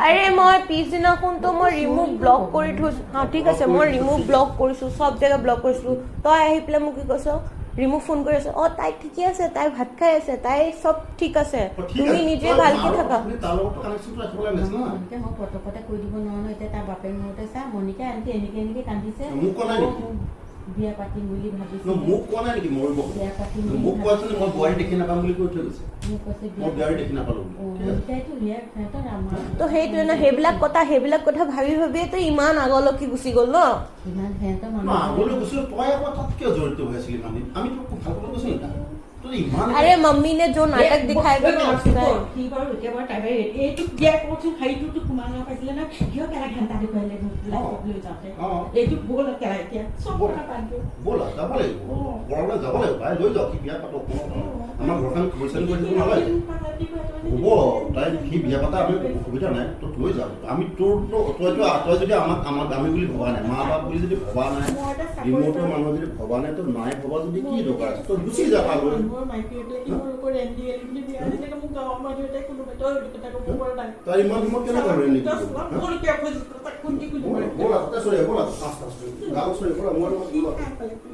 আৰে মই পিছদিনাখন তো মই ৰিমুভ ব্লক কৰি থৈছো হা ঠিক আছে মই ৰিমুভ ব্লক কৰিছো সব জায়গা ব্লক কৰিছো তই আহি পেলাই মোক কি কৈছ ৰিমুভ ফোন কৰি আছে তাই ঠিকে আছে তাই ভাত খাই আছে তাই সব ঠিক আছে তুমি নিজে ভালকে থাকা আপুনি তাৰ লগত কানেকশ্যনটো ৰাখিব লাগে না এতিয়া মই পটকতে কৈ দিব নোৱাৰো এতিয়া তাৰ বাপেক মতে চা মনিকা এনেকে কান্দিছে মোক কোৱা নাই নেকি বিয়া পাতিম বুলি ভাবিছো মোক কোৱা নাই নেকি মৰিব বিয়া পাতিম মোক কোৱাচোন মই বোৱাৰী দেখি নাপাম বুলি কৈ থৈ গৈছে মোক কৈছে মই বোৱাৰী দেখি নাপালো এতিয়াতো বিয়া সিহঁতৰ আমাৰ তো সেইটোৱে না সেইবিলাক কথা ভাবি ভাবিয়ে তো ইমান আগলৈকে গুচি গ'ল ন ইমান সিহঁতৰ মই মানুহ আগলৈ গৈছো তই আকৌ তাত কিয় জড়িত হৈ আছিলি মানে আমি তোক ভাল কৰিব গৈছো না তই ইমান अरे मम्मी ने जो नाटक दिखाया था ना उसका কি বাৰু এতিয়া বাৰু তাই এইটো বিয়া কৰছোন খাইটো কুমাৰ না পাইছিলে না কিয় কেলা ঘণ্টা দেখুৱাইলে লৈ যাওঁতে এইটো বল কেলা এতিয়া চব কথা পাইছো ব'লা যাব লাগিব বৰলৈ যাব লাগিব তাই লৈ যাওক সি বিয়া পাতক আমাৰ ঘৰখন কৈছিল কৰি দিব নালাগে হ'ব তাই সি বিয়া পাতা আমি অসুবিধা নাই তই লৈ যাওক আমি তোৰ তই যদি আমাক আমি বুলি ভবা নাই মা বাপ বুলি যদি ভবা নাই ৰিমোটৰ মানুহ যদি ভবা নাই তো নাই ভবা যদি কি দৰকাৰ আছে তই গুচি যা পাগল মোৰ মাইকীটোৱে কি মোৰ ওপৰত এনডি এলি বুলি বিয়া দিলে মোক গাঁৱৰ মানুহতে কোনো বেটৰ কথা ক'ব পৰা নাই তাই ইমান সময় কেনে কৰে নেকি মোৰ কিয় বুজি তাক কোনটি কোনটি ব'লা তাতে চৰি ব'লা গাঁও চৰি ব'লা মই